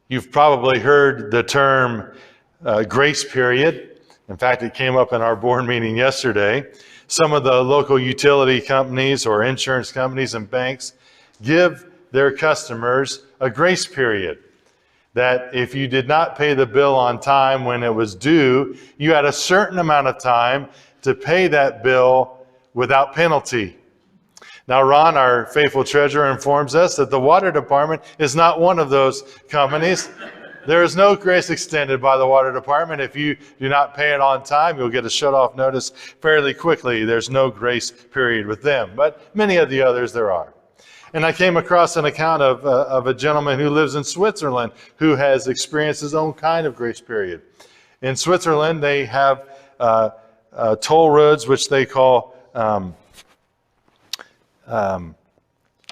You've probably heard the term grace period. In fact, it came up in our board meeting yesterday. Some of the local utility companies or insurance companies and banks give their customers a grace period. That if you did not pay the bill on time when it was due, you had a certain amount of time to pay that bill without penalty. Now, Ron, our faithful treasurer, informs us that the water department is not one of those companies. There is no grace extended by the water department. If you do not pay it on time, you'll get a shut-off notice fairly quickly. There's no grace period with them, but many of the others there are. And I came across an account of a gentleman who lives in Switzerland who has experienced his own kind of grace period. In Switzerland, they have toll roads, which they call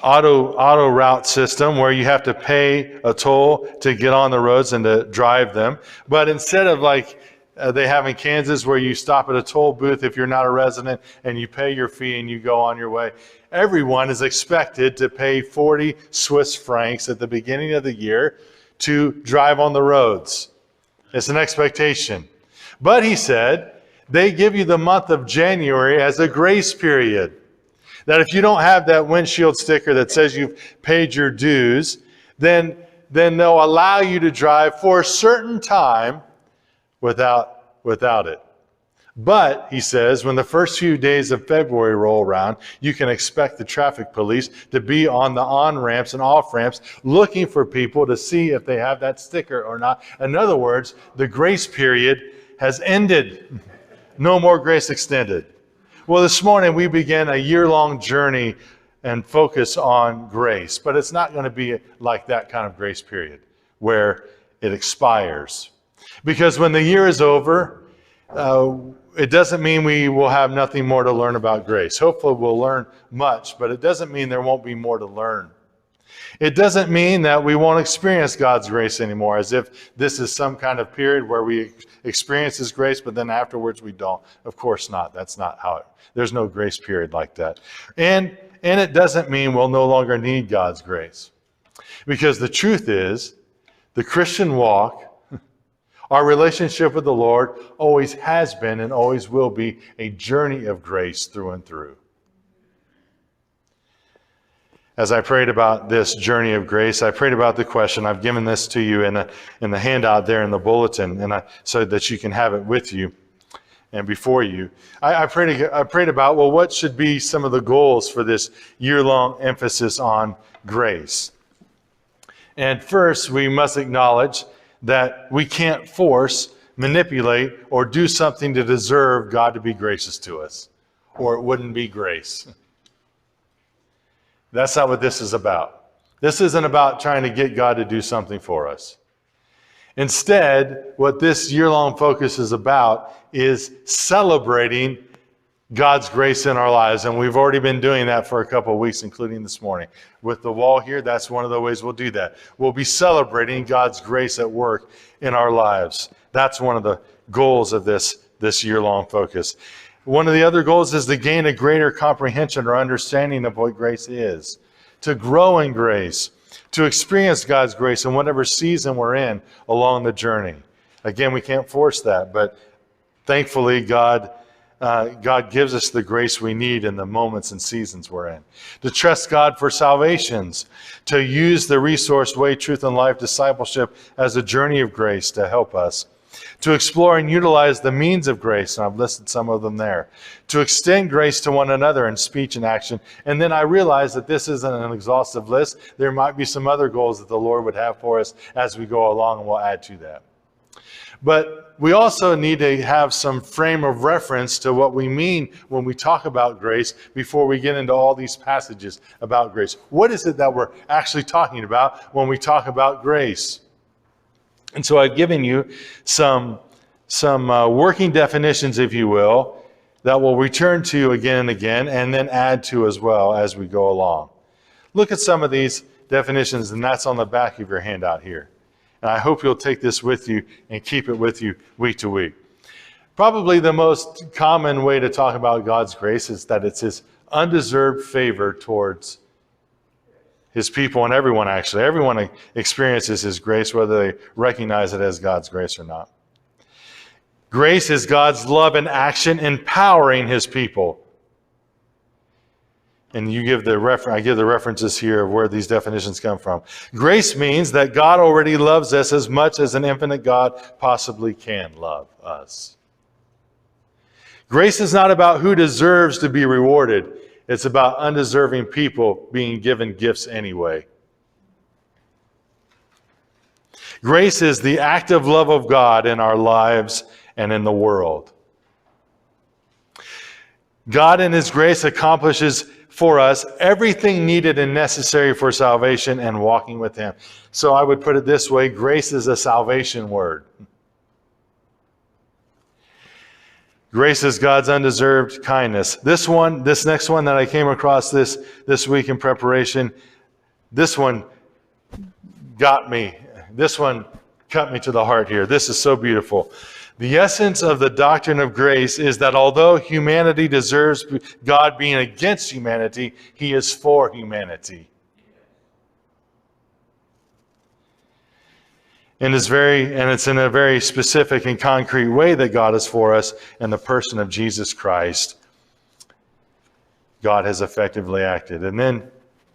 auto route system, where you have to pay a toll to get on the roads and to drive them. But instead of like they have in Kansas, where you stop at a toll booth if you're not a resident and you pay your fee and you go on your way, everyone is expected to pay 40 Swiss francs at the beginning of the year to drive on the roads. It's an expectation. But he said, they give you the month of January as a grace period. That if you don't have that windshield sticker that says you've paid your dues, then they'll allow you to drive for a certain time without it. But, he says, when the first few days of February roll around, you can expect the traffic police to be on the on-ramps and off-ramps looking for people to see if they have that sticker or not. In other words, the grace period has ended. No more grace extended. Well, this morning we began a year-long journey and focus on grace, but it's not going to be like that kind of grace period where it expires. Because when the year is over, it doesn't mean we will have nothing more to learn about grace. Hopefully we'll learn much, but it doesn't mean there won't be more to learn. It doesn't mean that we won't experience God's grace anymore, as if this is some kind of period where we experience His grace, but then afterwards we don't. Of course not. That's not how there's no grace period like that. And it doesn't mean we'll no longer need God's grace. Because the truth is, the Christian walk, our relationship with the Lord, always has been and always will be a journey of grace through and through. As I prayed about this journey of grace, I prayed about the question. I've given this to you in the handout there in the bulletin, and so that you can have it with you and before you. I prayed about, well, what should be some of the goals for this year-long emphasis on grace? And first, we must acknowledge that we can't force, manipulate, or do something to deserve God to be gracious to us, or it wouldn't be grace. That's not what this is about. This isn't about trying to get God to do something for us. Instead, what this year-long focus is about is celebrating God's grace in our lives. And we've already been doing that for a couple of weeks, including this morning. With the wall here, that's one of the ways we'll do that. We'll be celebrating God's grace at work in our lives. That's one of the goals of this year-long focus. One of the other goals is to gain a greater comprehension or understanding of what grace is, to grow in grace, to experience God's grace in whatever season we're in along the journey. Again, we can't force that, but thankfully God gives us the grace we need in the moments and seasons we're in. To trust God for salvations, to use the resource Way, Truth, and Life discipleship as a journey of grace to help us. To explore and utilize the means of grace, and I've listed some of them there. To extend grace to one another in speech and action. And then I realize that this isn't an exhaustive list. There might be some other goals that the Lord would have for us as we go along, and we'll add to that. But we also need to have some frame of reference to what we mean when we talk about grace before we get into all these passages about grace. What is it that we're actually talking about when we talk about grace? And so I've given you some working definitions, if you will, that we'll return to again and again, and then add to as well as we go along. Look at some of these definitions, and that's on the back of your handout here. And I hope you'll take this with you and keep it with you week to week. Probably the most common way to talk about God's grace is that it's His undeserved favor towards his people, and everyone actually. Everyone experiences his grace, whether they recognize it as God's grace or not. Grace is God's love in action, empowering his people. And I give the references here of where these definitions come from. Grace means that God already loves us as much as an infinite God possibly can love us. Grace is not about who deserves to be rewarded. It's about undeserving people being given gifts anyway. Grace is the active love of God in our lives and in the world. God in his grace accomplishes for us everything needed and necessary for salvation and walking with him. So I would put it this way, grace is a salvation word. Grace is God's undeserved kindness. This next one that I came across this week in preparation, this one got me. This one cut me to the heart here. This is so beautiful. The essence of the doctrine of grace is that although humanity deserves God being against humanity, he is for humanity. And it's in a very specific and concrete way that God is for us in the person of Jesus Christ. God has effectively acted. And then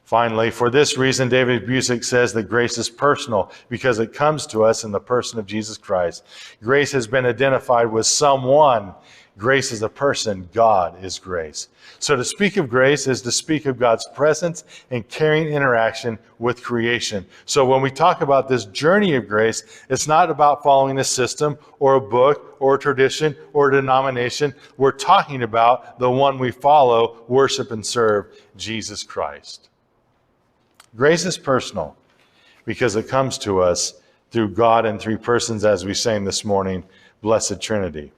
finally, for this reason, David Busic says that grace is personal because it comes to us in the person of Jesus Christ. Grace has been identified with someone. Grace is a person. God is grace. So to speak of grace is to speak of God's presence and caring interaction with creation. So when we talk about this journey of grace, it's not about following a system or a book or a tradition or a denomination. We're talking about the one we follow, worship, and serve, Jesus Christ. Grace is personal because it comes to us through God in three persons, as we sang this morning, Blessed Trinity.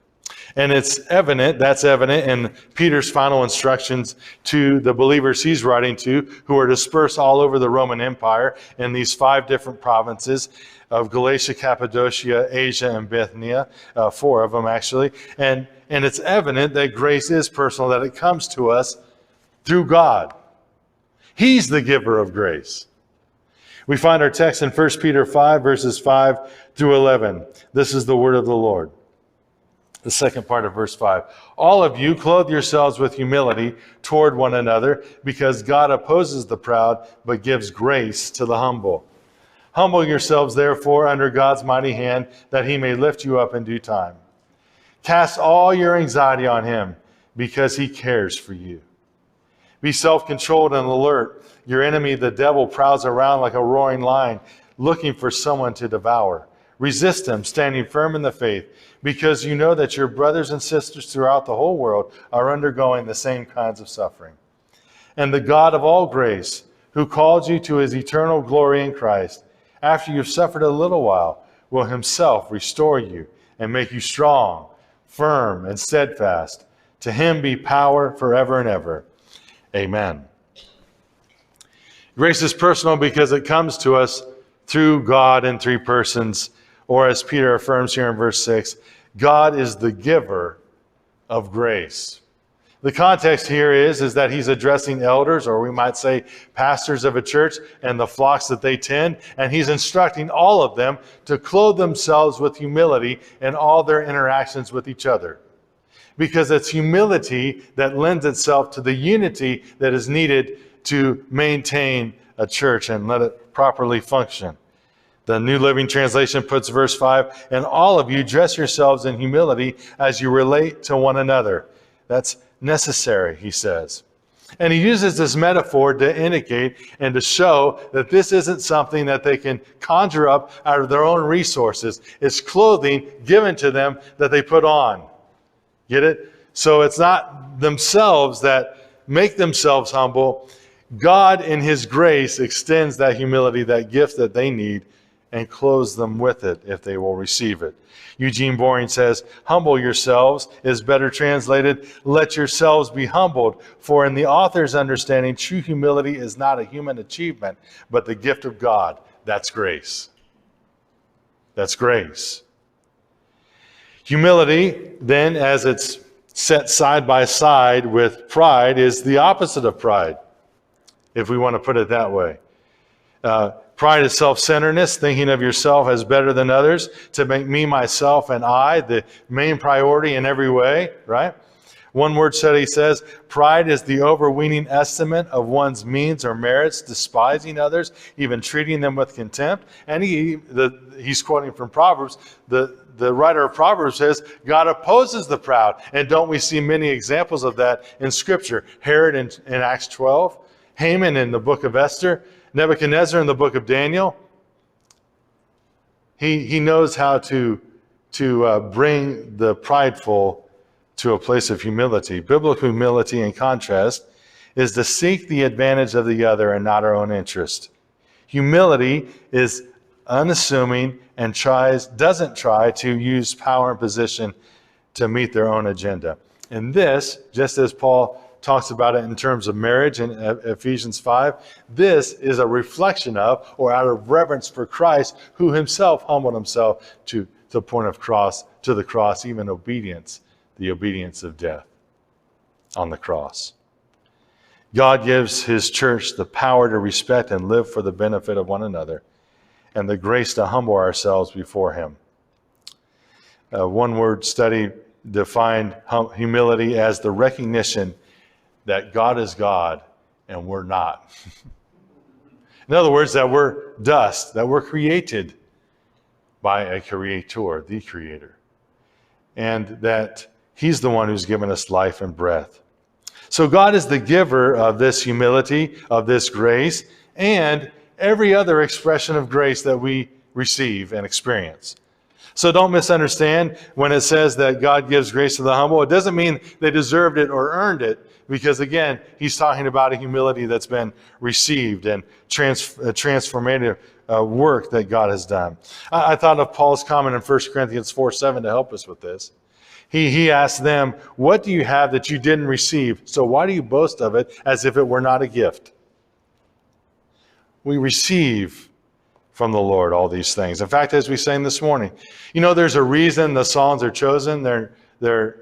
And that's evident in Peter's final instructions to the believers he's writing to, who are dispersed all over the Roman Empire in these 5 different provinces of Galatia, Cappadocia, Asia, and Bithynia, 4 of them actually. And it's evident that grace is personal, that it comes to us through God. He's the giver of grace. We find our text in 1 Peter 5, verses 5 through 11. This is the word of the Lord. The second part of verse 5. All of you clothe yourselves with humility toward one another, because God opposes the proud, but gives grace to the humble. Humble yourselves, therefore, under God's mighty hand, that he may lift you up in due time. Cast all your anxiety on him, because he cares for you. Be self-controlled and alert. Your enemy, the devil, prowls around like a roaring lion, looking for someone to devour. Resist him, standing firm in the faith, because you know that your brothers and sisters throughout the whole world are undergoing the same kinds of suffering. And the God of all grace, who called you to his eternal glory in Christ, after you've suffered a little while, will himself restore you and make you strong, firm, and steadfast. To him be power forever and ever. Amen. Grace is personal because it comes to us through God in three persons, or as Peter affirms here in verse 6, God is the giver of grace. The context here is that he's addressing elders, or we might say pastors of a church, and the flocks that they tend, and he's instructing all of them to clothe themselves with humility in all their interactions with each other. Because it's humility that lends itself to the unity that is needed to maintain a church and let it properly function. The New Living Translation puts verse 5, and all of you dress yourselves in humility as you relate to one another. That's necessary, he says. And he uses this metaphor to indicate and to show that this isn't something that they can conjure up out of their own resources. It's clothing given to them that they put on. Get it? So it's not themselves that make themselves humble. God in his grace extends that humility, that gift that they need, and clothes them with it if they will receive it. Eugene Boring says, humble yourselves is better translated, let yourselves be humbled. For in the author's understanding, true humility is not a human achievement, but the gift of God. That's grace. That's grace. Humility, then, as it's set side by side with pride, is the opposite of pride, if we want to put it that way. Pride is self-centeredness, thinking of yourself as better than others, to make me, myself, and I the main priority in every way, right? One word study says, pride is the overweening estimate of one's means or merits, despising others, even treating them with contempt. And he's quoting from Proverbs. The writer of Proverbs says, God opposes the proud. And don't we see many examples of that in Scripture? Herod in Acts 12, Haman in the book of Esther, Nebuchadnezzar in the book of Daniel. He knows how to bring the prideful to a place of humility. Biblical humility, in contrast, is to seek the advantage of the other and not our own interest. Humility is unassuming and doesn't try to use power and position to meet their own agenda. And this, just as Paul talks about it in terms of marriage in Ephesians 5, this is a reflection of, or out of reverence for Christ, who himself humbled himself to the point of to the cross, even obedience, the obedience of death on the cross. God gives his church the power to respect and live for the benefit of one another, and the grace to humble ourselves before him. One word study defined humility as the recognition that God is God and we're not. In other words, that we're dust, that we're created by a creator, the creator, and that he's the one who's given us life and breath. So God is the giver of this humility, of this grace, and every other expression of grace that we receive and experience. So don't misunderstand when it says that God gives grace to the humble. It doesn't mean they deserved it or earned it, because again, he's talking about a humility that's been received and transformative work that God has done. I thought of Paul's comment in 1 Corinthians 4:7 to help us with this. He asked them, what do you have that you didn't receive? So why do you boast of it as if it were not a gift? We receive from the Lord all these things. In fact, as we sang this morning, there's a reason the Psalms are chosen. They're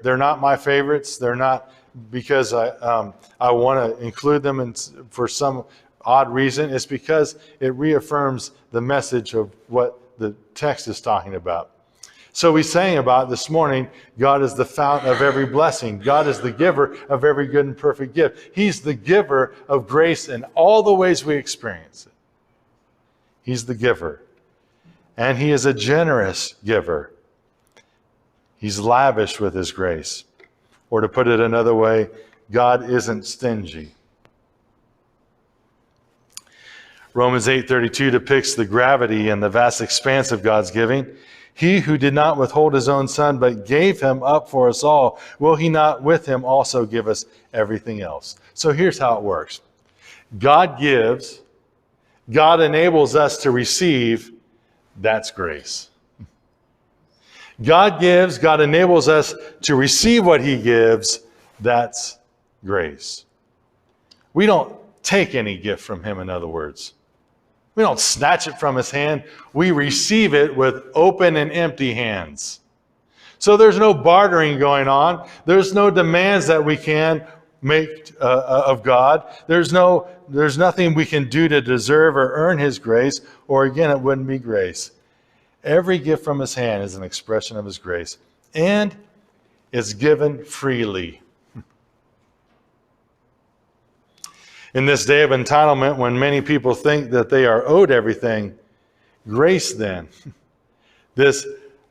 not my favorites. They're not because I want to include them for some odd reason. It's because it reaffirms the message of what the text is talking about. So we sang about this morning, God is the fount of every blessing. God is the giver of every good and perfect gift. He's the giver of grace in all the ways we experience it. He's the giver. And he is a generous giver. He's lavish with his grace. Or to put it another way, God isn't stingy. Romans 8:32 depicts the gravity and the vast expanse of God's giving. He who did not withhold his own son, but gave him up for us all, will he not with him also give us everything else? So here's how it works. God gives, God enables us to receive, that's grace. God gives, God enables us to receive what he gives, that's grace. We don't take any gift from him, in other words. We don't snatch it from his hand. We receive it with open and empty hands. So there's no bartering going on. There's no demands that we can make of God. There's nothing we can do to deserve or earn his grace, or again, it wouldn't be grace. Every gift from his hand is an expression of his grace, and it's given freely. In this day of entitlement, when many people think that they are owed everything, grace then, this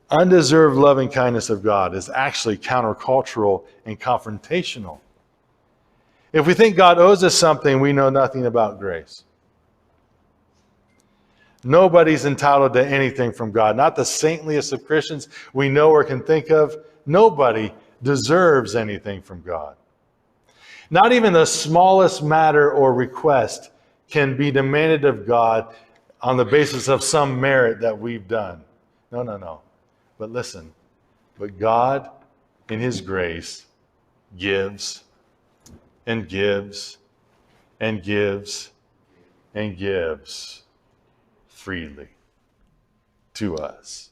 undeserved loving kindness of God, is actually countercultural and confrontational. If we think God owes us something, we know nothing about grace. Nobody's entitled to anything from God. Not the saintliest of Christians we know or can think of. Nobody deserves anything from God. Not even the smallest matter or request can be demanded of God on the basis of some merit that we've done. No. But listen, but God, in his grace, gives and gives and gives and gives freely to us.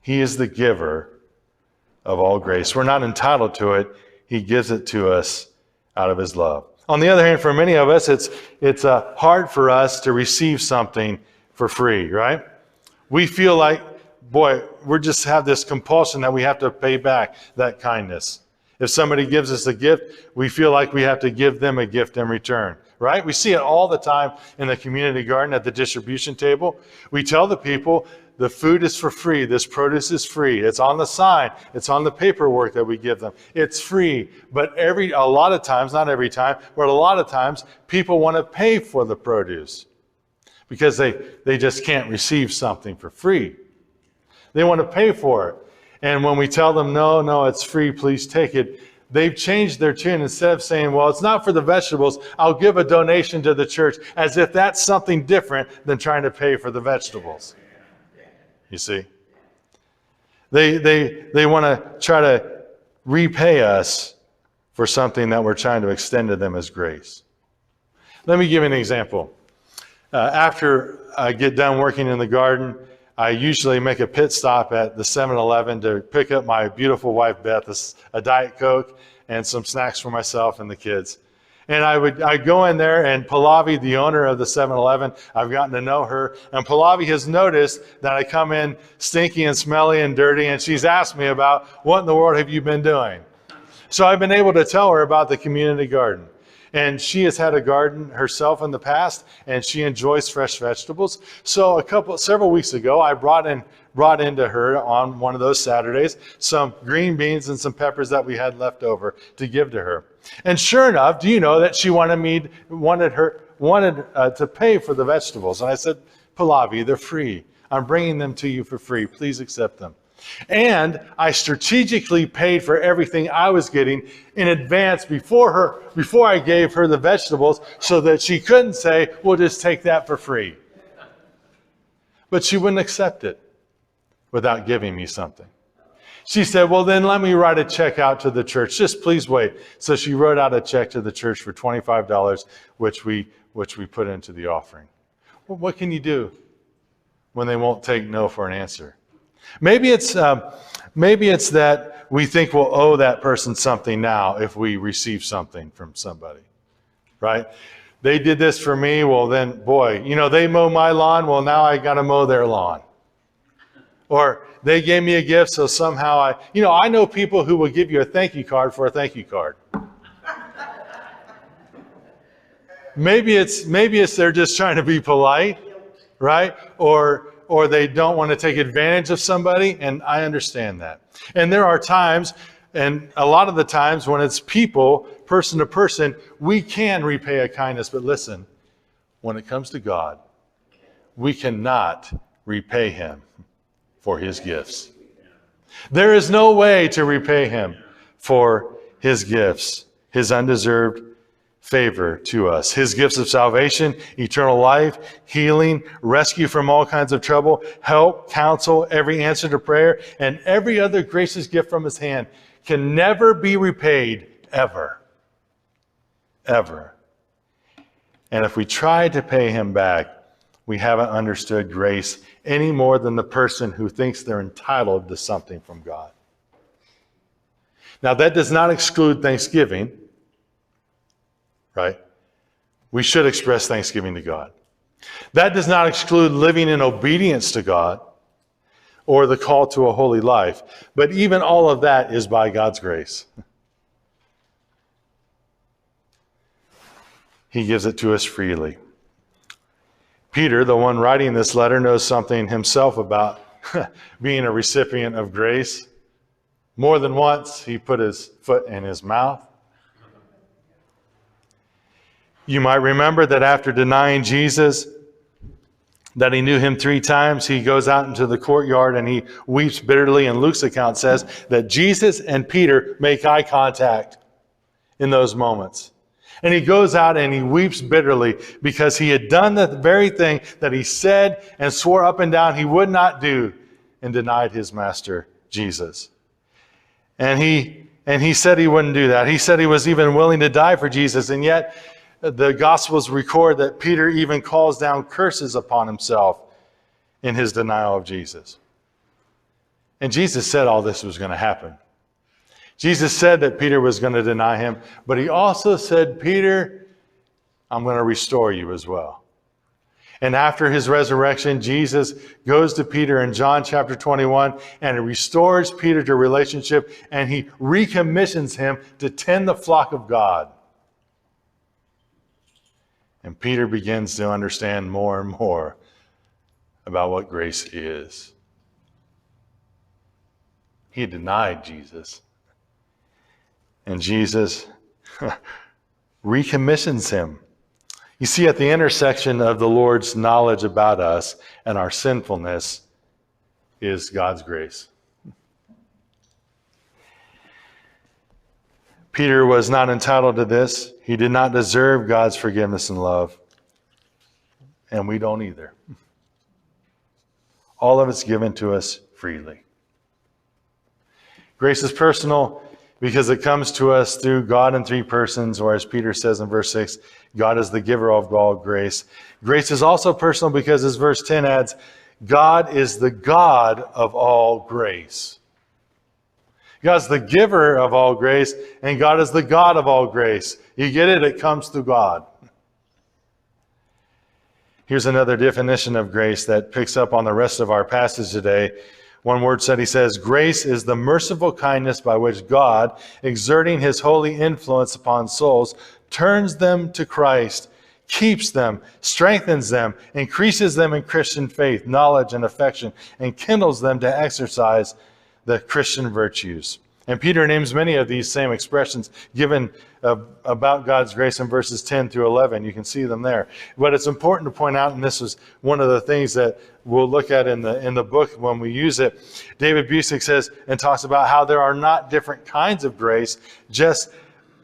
He is the giver of all grace. We're not entitled to it. He gives it to us out of his love. On the other hand, for many of us, it's hard for us to receive something for free, right? We feel like, boy, we just have this compulsion that we have to pay back that kindness. If somebody gives us a gift, we feel like we have to give them a gift in return, right? We see it all the time in the community garden at the distribution table. We tell the people, the food is for free. This produce is free. It's on the sign. It's on the paperwork that we give them. It's free. But a lot of times, not every time, but a lot of times, people want to pay for the produce because they just can't receive something for free. They want to pay for it. And when we tell them, no, it's free, please take it, they've changed their tune. Instead of saying, well, it's not for the vegetables, I'll give a donation to the church, as if that's something different than trying to pay for the vegetables. You see? They want to try to repay us for something that we're trying to extend to them as grace. Let me give you an example. After I get done working in the garden, I usually make a pit stop at the 7-Eleven to pick up my beautiful wife, Beth, a Diet Coke and some snacks for myself and the kids. And I'd go in there, and Pallavi, the owner of the 7-Eleven, I've gotten to know her, and Pallavi has noticed that I come in stinky and smelly and dirty, and she's asked me about, what in the world have you been doing? So I've been able to tell her about the community garden. And she has had a garden herself in the past, and she enjoys fresh vegetables. So several weeks ago, I brought into her on one of those Saturdays some green beans and some peppers that we had left over to give to her. And sure enough, do you know that she wanted to pay for the vegetables? And I said, Pallavi, they're free. I'm bringing them to you for free. Please accept them. And I strategically paid for everything I was getting in advance before I gave her the vegetables, so that she couldn't say, we'll just take that for free. But she wouldn't accept it without giving me something. She said, well, then let me write a check out to the church. Just please wait. So she wrote out a check to the church for $25, which we put into the offering. Well, what can you do when they won't take no for an answer? Maybe it's that we think we'll owe that person something now if we receive something from somebody, right? They did this for me. Well, then, boy, they mow my lawn. Well, now I got to mow their lawn. Or they gave me a gift, so somehow I know people who will give you a thank you card for a thank you card. Maybe it's they're just trying to be polite, right? Or they don't want to take advantage of somebody, and I understand that. And there are times, and a lot of the times when it's people, person to person, we can repay a kindness. But listen, when it comes to God, we cannot repay him for his gifts. There is no way to repay him for his gifts, his undeserved favor to us. His gifts of salvation, eternal life, healing, rescue from all kinds of trouble, help, counsel, every answer to prayer, and every other gracious gift from his hand can never be repaid, ever. Ever. And if we try to pay him back, we haven't understood grace any more than the person who thinks they're entitled to something from God. Now, that does not exclude Thanksgiving. Right? We should express thanksgiving to God. That does not exclude living in obedience to God or the call to a holy life. But even all of that is by God's grace. He gives it to us freely. Peter, the one writing this letter, knows something himself about being a recipient of grace. More than once, he put his foot in his mouth. You might remember that after denying Jesus, that he knew him 3 times, he goes out into the courtyard and he weeps bitterly. And Luke's account says that Jesus and Peter make eye contact in those moments. And he goes out and he weeps bitterly because he had done the very thing that he said and swore up and down he would not do, and denied his master, Jesus. And he said he wouldn't do that. He said he was even willing to die for Jesus, and yet the Gospels record that Peter even calls down curses upon himself in his denial of Jesus. And Jesus said all this was going to happen. Jesus said that Peter was going to deny him, but he also said, Peter, I'm going to restore you as well. And after his resurrection, Jesus goes to Peter in John chapter 21, and he restores Peter to relationship, and he recommissions him to tend the flock of God. And Peter begins to understand more and more about what grace is. He denied Jesus. And Jesus recommissions him. You see, at the intersection of the Lord's knowledge about us and our sinfulness is God's grace. Peter was not entitled to this. He did not deserve God's forgiveness and love. And we don't either. All of it's given to us freely. Grace is personal because it comes to us through God in three persons, or as Peter says in verse 6, God is the giver of all grace. Grace is also personal because, as verse 10 adds, God is the God of all grace. God's the giver of all grace, and God is the God of all grace. You get it? It comes through God. Here's another definition of grace that picks up on the rest of our passage today. One word study says, grace is the merciful kindness by which God, exerting his holy influence upon souls, turns them to Christ, keeps them, strengthens them, increases them in Christian faith, knowledge, and affection, and kindles them to exercise the Christian virtues. And Peter names many of these same expressions given about God's grace in verses 10 through 11. You can see them there. But it's important to point out, and this is one of the things that we'll look at in the book when we use it. David Busic says and talks about how there are not different kinds of grace, just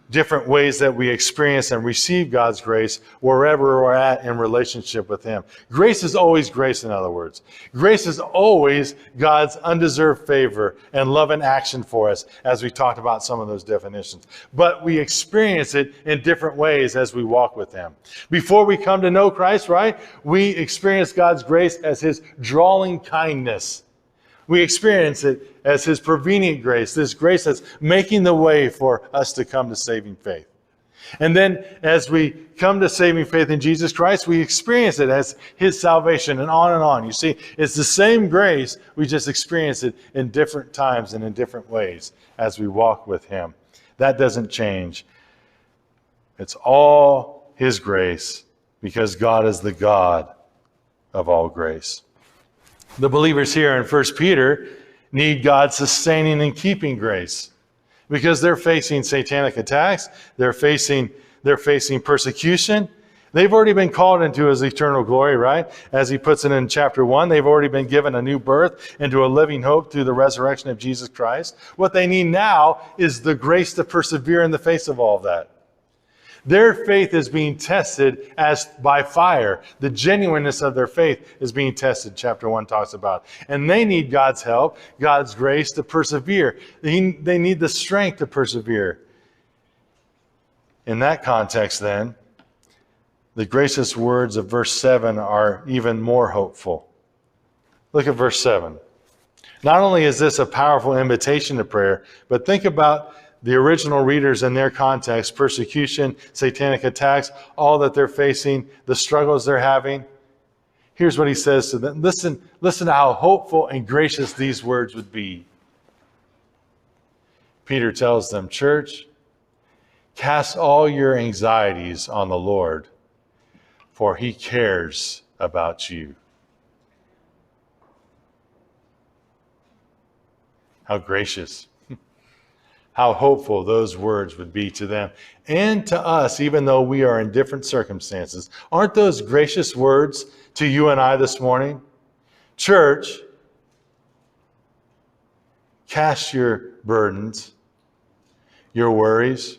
different ways that we experience and receive God's grace wherever we're at in relationship with him. Grace is always grace, in other words. Grace is always God's undeserved favor and love and action for us, as we talked about some of those definitions. But we experience it in different ways as we walk with him. Before we come to know Christ, right, we experience God's grace as his drawing kindness. We experience it as his prevenient grace, this grace that's making the way for us to come to saving faith. And then as we come to saving faith in Jesus Christ, we experience it as his salvation, and on and on. You see, it's the same grace, we just experience it in different times and in different ways as we walk with him. That doesn't change. It's all his grace because God is the God of all grace. The believers here in 1 Peter need God's sustaining and keeping grace because they're facing satanic attacks. They're facing persecution. They've already been called into his eternal glory, right? As he puts it in chapter 1, they've already been given a new birth into a living hope through the resurrection of Jesus Christ. What they need now is the grace to persevere in the face of all of that. Their faith is being tested as by fire. The genuineness of their faith is being tested, chapter 1 talks about. And they need God's help, God's grace to persevere. They need the strength to persevere. In that context, then, the gracious words of verse 7 are even more hopeful. Look at verse 7. Not only is this a powerful invitation to prayer, but think about the original readers in their context, persecution, satanic attacks, all that they're facing, the struggles they're having. Here's what he says to them. Listen to how hopeful and gracious these words would be. Peter tells them, church, cast all your anxieties on the Lord, for he cares about you. How gracious. How hopeful those words would be to them and to us, even though we are in different circumstances. Aren't those gracious words to you and I this morning? Church, cast your burdens, your worries,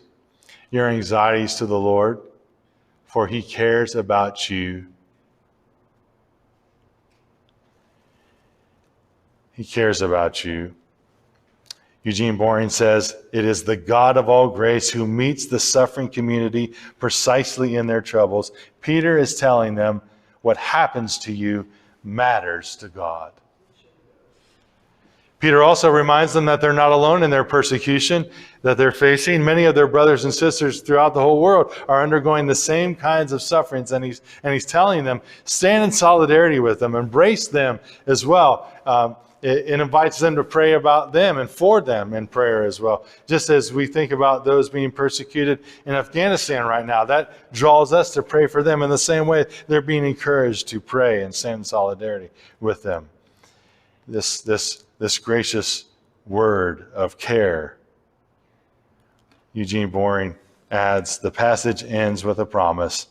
your anxieties to the Lord, for he cares about you. He cares about you. Eugene Boring says, it is the God of all grace who meets the suffering community precisely in their troubles. Peter is telling them what happens to you matters to God. Peter also reminds them that they're not alone in their persecution that they're facing. Many of their brothers and sisters throughout the whole world are undergoing the same kinds of sufferings, and he's telling them, stand in solidarity with them, embrace them as well. It invites them to pray about them and for them in prayer as well. Just as we think about those being persecuted in Afghanistan right now, that draws us to pray for them in the same way they're being encouraged to pray and stand in solidarity with them. This gracious word of care. Eugene Boring adds, the passage ends with a promise.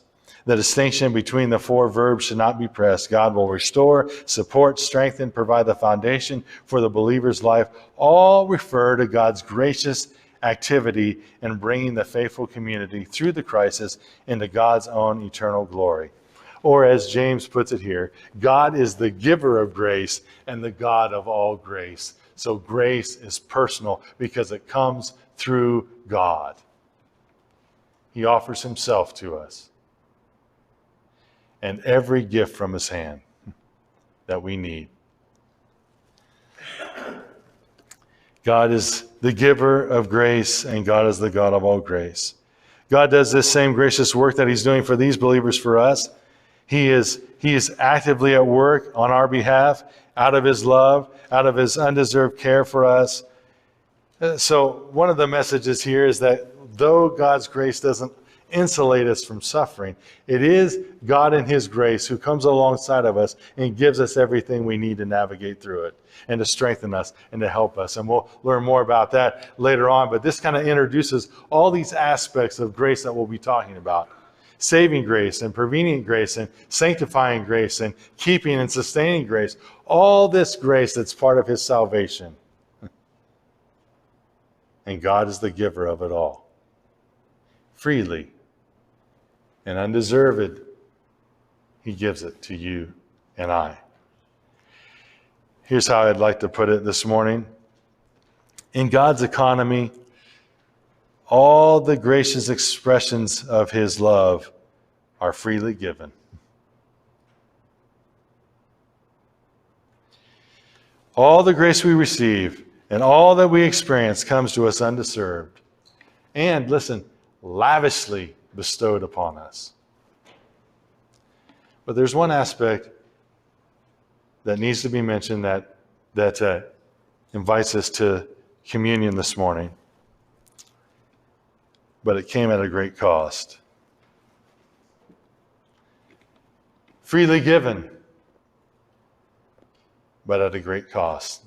The distinction between the four verbs should not be pressed. God will restore, support, strengthen, provide the foundation for the believer's life. All refer to God's gracious activity in bringing the faithful community through the crisis into God's own eternal glory. Or as James puts it here, God is the giver of grace and the God of all grace. So grace is personal because it comes through God. He offers himself to us and every gift from his hand that we need. God is the giver of grace, and God is the God of all grace. God does this same gracious work that he's doing for these believers for us. He is actively at work on our behalf, out of his love, out of his undeserved care for us. So one of the messages here is that though God's grace doesn't insulate us from suffering, it is God in his grace who comes alongside of us and gives us everything we need to navigate through it and to strengthen us and to help us. And we'll learn more about that later on. But this kind of introduces all these aspects of grace that we'll be talking about. Saving grace and prevenient grace and sanctifying grace and keeping and sustaining grace. All this grace that's part of his salvation. And God is the giver of it all. Freely and undeserved, he gives it to you and I. Here's how I'd like to put it this morning. In God's economy, all the gracious expressions of his love are freely given. All the grace we receive and all that we experience comes to us undeserved. And listen, lavishly bestowed upon us. But there's one aspect that needs to be mentioned that invites us to communion this morning. But it came at a great cost. Freely given, but at a great cost.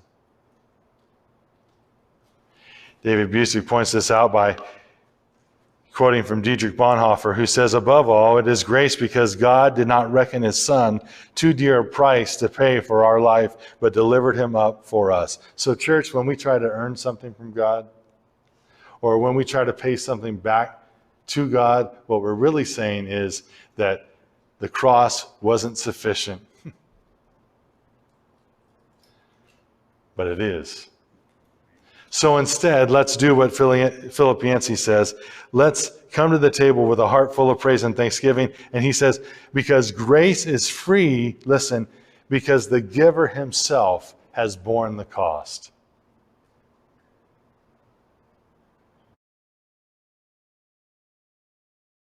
David Busic points this out by quoting from Dietrich Bonhoeffer, who says, above all, it is grace because God did not reckon his son too dear a price to pay for our life, but delivered him up for us. So church, when we try to earn something from God, or when we try to pay something back to God, what we're really saying is that the cross wasn't sufficient. But it is. So instead, let's do what Philip Yancey says. Let's come to the table with a heart full of praise and thanksgiving. And he says, because grace is free, listen, because the giver himself has borne the cost.